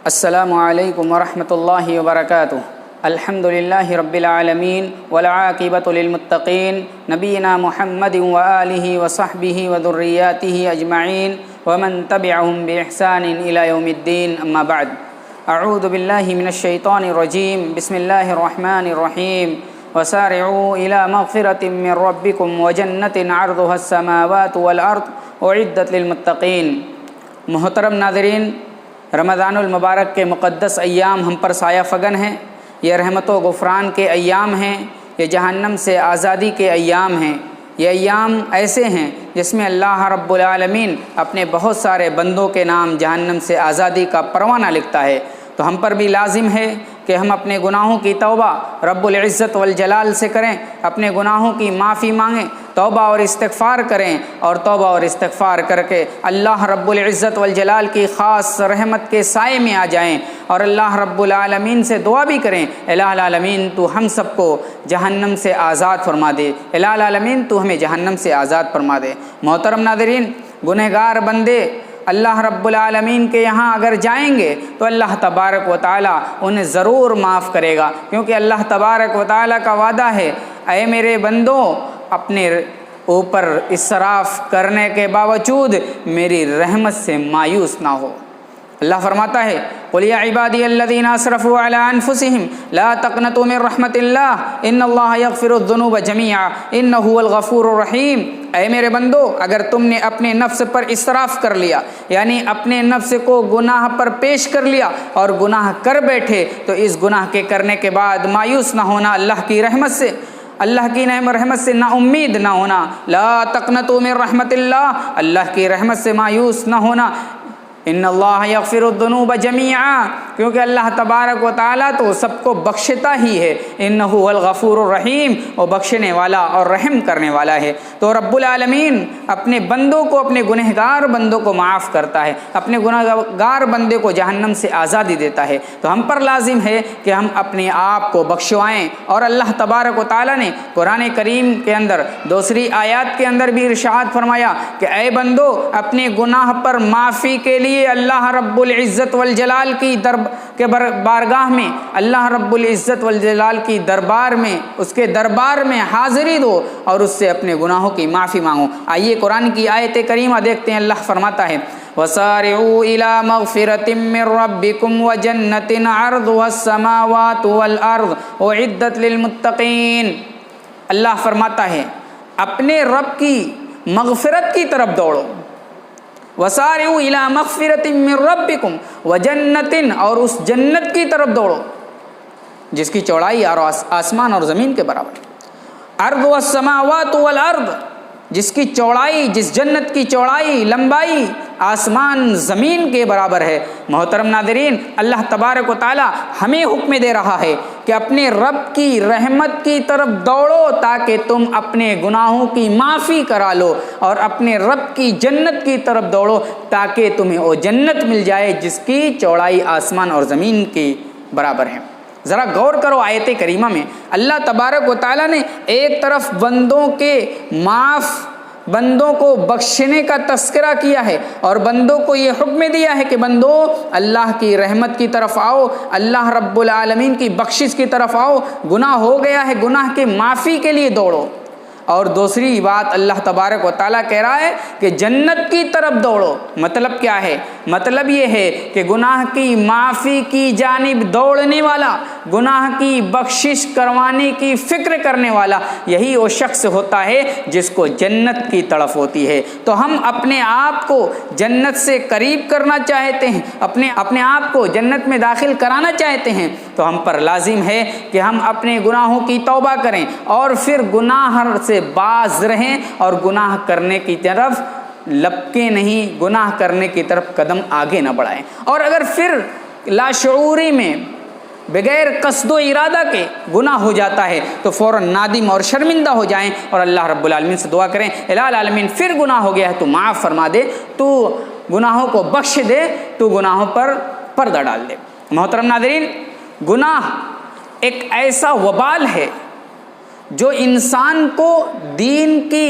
السلام علیکم ورحمۃ اللہ وبرکاتہ۔ الحمد للہ رب العالمین والعاقبۃ للمتقین نبینا محمد وآلہ وصحبہ وذریاتہ اجمعین ومن تبعہم بإحسان الی یوم الدین، اما بعد۔ اعوذ باللہ من الشیطان الرجیم، بسم اللہ الرحمن الرحیم۔ وسارعوا الی مغفرۃ من ربکم وجنۃ عرضها السماوات والارض اعدت للمتقین۔ محترم ناظرین، رمضان المبارک کے مقدس ایام ہم پر سایہ فگن ہیں۔ یہ رحمت و غفران کے ایام ہیں، یہ جہنم سے آزادی کے ایام ہیں۔ یہ ایام ایسے ہیں جس میں اللہ رب العالمین اپنے بہت سارے بندوں کے نام جہنم سے آزادی کا پروانہ لکھتا ہے۔ تو ہم پر بھی لازم ہے کہ ہم اپنے گناہوں کی توبہ رب العزت والجلال سے کریں، اپنے گناہوں کی معافی مانگیں، توبہ اور استغفار کریں، اور توبہ اور استغفار کر کے اللہ رب العزت والجلال کی خاص رحمت کے سائے میں آ جائیں، اور اللہ رب العالمین سے دعا بھی کریں، الہ العالمین تو ہم سب کو جہنم سے آزاد فرما دے، الہ العالمین تو ہمیں جہنم سے آزاد فرما دے۔ محترم ناظرین، گنہگار بندے اللہ رب العالمین کے یہاں اگر جائیں گے تو اللہ تبارک و تعالیٰ انہیں ضرور معاف کرے گا، کیونکہ اللہ تبارک و تعالیٰ کا وعدہ ہے، اے میرے بندوں، اپنے اوپر اسراف کرنے کے باوجود میری رحمت سے مایوس نہ ہو۔ اللہ فرماتا ہے، قل یا عبادی الذین اسرفوا علی انفسہم لا تقنطوا من رحمت اللہ ان اللہ یغفر الذنوب جمیعا انہ هو الغفور الرحیم۔ اے میرے بندو، اگر تم نے اپنے نفس پر اسراف کر لیا، یعنی اپنے نفس کو گناہ پر پیش کر لیا اور گناہ کر بیٹھے، تو اس گناہ کے کرنے کے بعد مایوس نہ ہونا اللہ کی رحمت سے، اللہ کی رحمت سے نا امید نہ ہونا۔ لا تقنطوا من رحمت اللہ، اللہ کی رحمت سے مایوس نہ ہونا۔ ان اللہ یغفر الذنوب جمیعا، کیونکہ اللہ تبارک و تعالیٰ تو سب کو بخشتا ہی ہے، انہ هو الغفور الرحیم، وہ بخشنے والا اور رحم کرنے والا ہے۔ تو رب العالمین اپنے بندوں کو، اپنے گنہگار بندوں کو معاف کرتا ہے، اپنے گنہگار بندے کو جہنم سے آزادی دیتا ہے۔ تو ہم پر لازم ہے کہ ہم اپنے آپ کو بخشوائیں، اور اللہ تبارک و تعالیٰ نے قرآن کریم کے اندر دوسری آیات کے اندر بھی ارشاد فرمایا کہ اے بندو، اپنے گناہ پر معافی کے لیے اللہ رب العزت والجلال کی بارگاہ میں، اللہ رب العزت والجلال کی دربار میں، اس کے دربار میں حاضری دو اور اس سے اپنے گناہوں کی معافی مانگو۔ آئیے قرآن کی آیت کریمہ دیکھتے ہیں۔ اللہ فرماتا ہے، وَسَارِعُوا إِلَى مَغْفِرَةٍ مِّن رَّبِّكُمْ وَجَنَّةٍ عَرْضُهَا السَّمَاوَاتُ وَالْأَرْضُ أُعِدَّتْ لِلْمُتَّقِينَ۔ اللہ فرماتا ہے، اپنے رب کی مغفرت کی طرف دوڑو۔ وَسَارِعُوا إِلَى مَغْفِرَةٍ مِّن رَّبِّكُمْ وَجَنَّةٍ، اور اس جنت کی طرف دوڑو جس کی چوڑائی آسمان اور زمین کے برابر، عرضُهَا السَّمَاوَاتُ وَالْأَرْضُ، جس کی چوڑائی، جس جنت کی چوڑائی، لمبائی آسمان زمین کے برابر ہے۔ محترم ناظرین، اللہ تبارک و تعالی ہمیں حکم دے رہا ہے کہ اپنے رب کی رحمت کی طرف دوڑو تاکہ تم اپنے گناہوں کی معافی کرا لو، اور اپنے رب کی جنت کی طرف دوڑو تاکہ تمہیں وہ جنت مل جائے جس کی چوڑائی آسمان اور زمین کے برابر ہے۔ ذرا غور کرو، آیت کریمہ میں اللہ تبارک و تعالیٰ نے ایک طرف بندوں کے معاف، بندوں کو بخشنے کا تذکرہ کیا ہے، اور بندوں کو یہ حکم دیا ہے کہ بندو اللہ کی رحمت کی طرف آؤ، اللہ رب العالمین کی بخشش کی طرف آؤ، گناہ ہو گیا ہے، گناہ کے معافی کے لیے دوڑو۔ اور دوسری بات اللہ تبارک و تعالیٰ کہہ رہا ہے کہ جنت کی طرف دوڑو۔ مطلب کیا ہے؟ مطلب یہ ہے کہ گناہ کی معافی کی جانب دوڑنے والا، گناہ کی بخشش کروانے کی فکر کرنے والا، یہی وہ شخص ہوتا ہے جس کو جنت کی طرف ہوتی ہے۔ تو ہم اپنے آپ کو جنت سے قریب کرنا چاہتے ہیں، اپنے آپ کو جنت میں داخل کرانا چاہتے ہیں، تو ہم پر لازم ہے کہ ہم اپنے گناہوں کی توبہ کریں، اور پھر گناہ سے باز رہیں، اور گناہ کرنے کی طرف لپکیں نہیں، گناہ کرنے کی طرف قدم آگے نہ بڑھائیں۔ اور اگر پھر لاشعوری میں بغیر قصد و ارادہ کے گناہ ہو جاتا ہے تو فوراً نادم اور شرمندہ ہو جائیں، اور اللہ رب العالمین سے دعا کریں، الہ العالمین پھر گناہ ہو گیا ہے تو معاف فرما دے، تو گناہوں کو بخش دے، تو گناہوں پر پردہ ڈال دے۔ محترم ناظرین، گناہ ایک ایسا وبال ہے جو انسان کو دین کی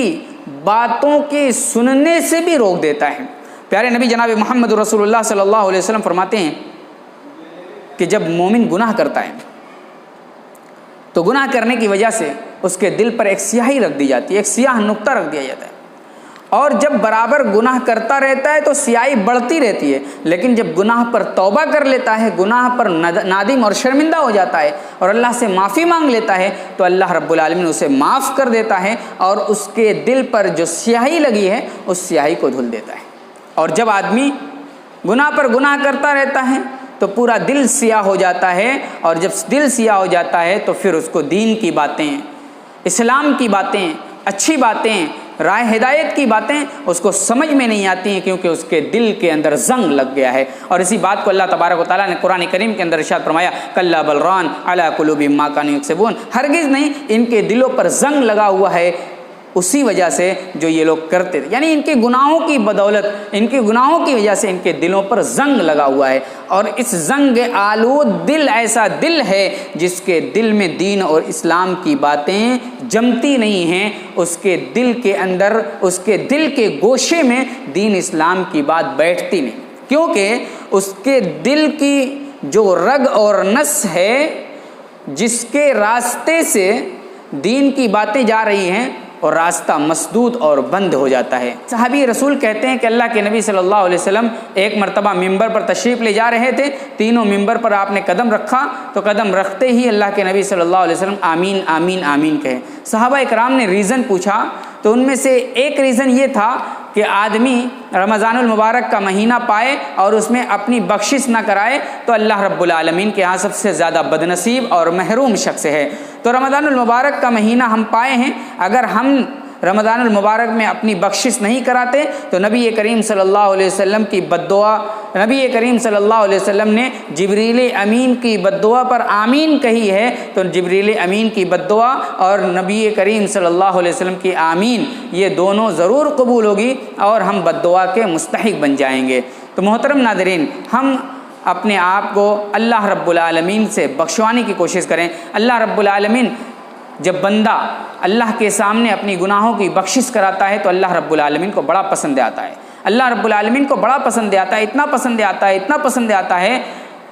باتوں کے سننے سے بھی روک دیتا ہے۔ پیارے نبی جناب محمد رسول اللہ صلی اللہ علیہ وسلم فرماتے ہیں کہ جب مومن گناہ کرتا ہے تو گناہ کرنے کی وجہ سے اس کے دل پر ایک سیاہی رکھ دی جاتی ہے، ایک سیاہ نقطہ رکھ دیا جاتا ہے، اور جب برابر گناہ کرتا رہتا ہے تو سیاہی بڑھتی رہتی ہے، لیکن جب گناہ پر توبہ کر لیتا ہے، گناہ پر نادم اور شرمندہ ہو جاتا ہے اور اللہ سے معافی مانگ لیتا ہے تو اللہ رب العالمین اسے معاف کر دیتا ہے اور اس کے دل پر جو سیاہی لگی ہے اس سیاہی کو دھل دیتا ہے۔ اور جب آدمی گناہ پر گناہ کرتا رہتا ہے تو پورا دل سیاہ ہو جاتا ہے، اور جب دل سیاہ ہو جاتا ہے تو پھر اس کو دین کی باتیں، اسلام کی باتیں، اچھی باتیں، راہ ہدایت کی باتیں اس کو سمجھ میں نہیں آتی ہیں، کیونکہ اس کے دل کے اندر زنگ لگ گیا ہے۔ اور اسی بات کو اللہ تبارک و تعالیٰ نے قرآن کریم کے اندر ارشاد فرمایا، کلا بل ران علی قلوبہم ما کانوا یکسبون، ہرگز نہیں، ان کے دلوں پر زنگ لگا ہوا ہے اسی وجہ سے جو یہ لوگ کرتے تھے، یعنی ان کے گناہوں کی بدولت، ان کے گناہوں کی وجہ سے ان کے دلوں پر زنگ لگا ہوا ہے، اور اس زنگ آلود دل ایسا دل ہے جس کے دل میں دین اور اسلام کی باتیں جمتی نہیں ہیں، اس کے دل کے اندر، اس کے دل کے گوشے میں دین اسلام کی بات بیٹھتی نہیں، کیونکہ اس کے دل کی جو رگ اور نس ہے جس کے راستے سے دین کی باتیں جا رہی ہیں اور راستہ مسدود اور بند ہو جاتا ہے۔ صحابی رسول کہتے ہیں کہ اللہ کے نبی صلی اللہ علیہ وسلم ایک مرتبہ ممبر پر تشریف لے جا رہے تھے، تینوں ممبر پر آپ نے قدم رکھا تو قدم رکھتے ہی اللہ کے نبی صلی اللہ علیہ وسلم آمین آمین آمین کہے۔ صحابہ اکرام نے ریزن پوچھا تو ان میں سے ایک ریزن یہ تھا کہ آدمی رمضان المبارک کا مہینہ پائے اور اس میں اپنی بخشش نہ کرائے تو اللہ رب العالمین کے ہاں سب سے زیادہ بدنصیب اور محروم شخص ہے۔ تو رمضان المبارک کا مہینہ ہم پائے ہیں، اگر ہم رمضان المبارک میں اپنی بخشش نہیں کراتے تو نبی کریم صلی اللہ علیہ وسلم کی بد دعا، نبی کریم صلی اللہ علیہ وسلم نے جبریل امین کی بد دعا پر آمین کہی ہے، تو جبریل امین کی بد دعا اور نبی کریم صلی اللہ علیہ وسلم کی آمین یہ دونوں ضرور قبول ہوگی اور ہم بد دعا کے مستحق بن جائیں گے۔ تو محترم ناظرین، ہم اپنے آپ کو اللہ رب العالمین سے بخشوانے کی کوشش کریں۔ اللہ رب العالمین جب بندہ اللہ کے سامنے اپنی گناہوں کی بخشش کراتا ہے تو اللہ رب العالمین کو بڑا پسند آتا ہے، اللہ رب العالمین کو بڑا پسند آتا ہے، اتنا پسند آتا ہے، اتنا پسند آتا ہے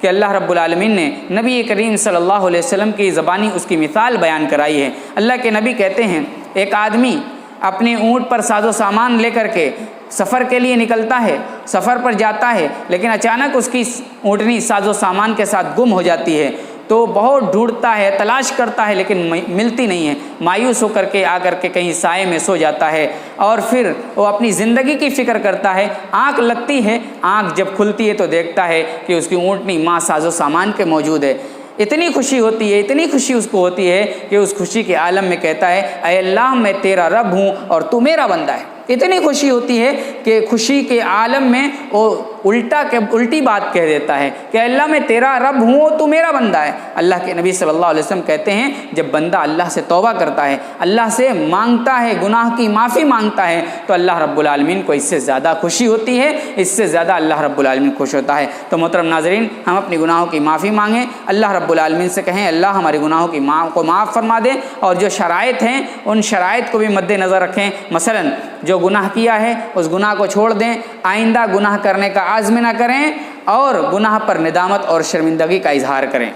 کہ اللہ رب العالمین نے نبی کریم صلی اللہ علیہ وسلم کی زبانی اس کی مثال بیان کرائی ہے۔ اللہ کے نبی کہتے ہیں ایک آدمی اپنے اونٹ پر ساز و سامان لے کر کے سفر کے لیے نکلتا ہے، سفر پر جاتا ہے، لیکن اچانک اس کی اونٹنی ساز و سامان کے ساتھ گم ہو جاتی ہے تو بہت ڈھونڈتا ہے، تلاش کرتا ہے لیکن ملتی نہیں ہے، مایوس ہو کر کے آ کر کے کہیں سائے میں سو جاتا ہے، اور پھر وہ اپنی زندگی کی فکر کرتا ہے، آنکھ لگتی ہے، آنکھ جب کھلتی ہے تو دیکھتا ہے کہ اس کی اونٹنی ماں ساز و سامان کے موجود ہے۔ اتنی خوشی ہوتی ہے، اتنی خوشی اس کو ہوتی ہے کہ اس خوشی کے عالم میں کہتا ہے اے اللہ میں تیرا رب ہوں اور تو میرا بندہ ہے۔ اتنی خوشی ہوتی ہے کہ خوشی کے عالم میں وہ الٹی بات کہہ دیتا ہے کہ اللہ میں تیرا رب ہوں اور تو میرا بندہ ہے۔ اللہ کے نبی صلی اللہ علیہ وسلم کہتے ہیں جب بندہ اللہ سے توبہ کرتا ہے، اللہ سے مانگتا ہے، گناہ کی معافی مانگتا ہے تو اللہ رب العالمین کو اس سے زیادہ خوشی ہوتی ہے، اس سے زیادہ اللہ رب العالمین خوش ہوتا ہے۔ تو محترم ناظرین، ہم اپنی گناہوں کی معافی مانگیں، اللہ رب العالمین سے کہیں اللہ ہمارے گناہوں کی کو معاف فرما دے، اور جو شرائط ہیں ان شرائط کو بھی مد نظر رکھیں۔ مثلا جو گناہ کیا ہے اس گناہ کو چھوڑ دیں، آئندہ گناہ کرنے کا عزم نہ کریں اور گناہ پر ندامت اور شرمندگی کا اظہار کریں۔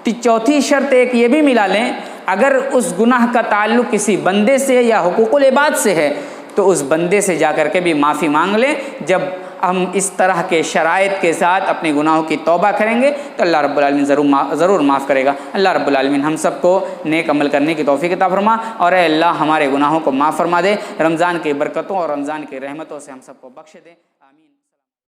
چوتھی شرط ایک یہ بھی ملا لیں، اگر اس گناہ کا تعلق کسی بندے سے یا حقوق العباد سے ہے تو اس بندے سے جا کر کے بھی معافی مانگ لیں۔ جب ہم اس طرح کے شرائط کے ساتھ اپنے گناہوں کی توبہ کریں گے تو اللہ رب العالمین ضرور معاف کرے گا۔ اللہ رب العالمین ہم سب کو نیک عمل کرنے کی توفیق عطا فرما، اور اے اللہ ہمارے گناہوں کو معاف فرما دے، رمضان کی برکتوں اور رمضان کی رحمتوں سے ہم سب کو بخش دے۔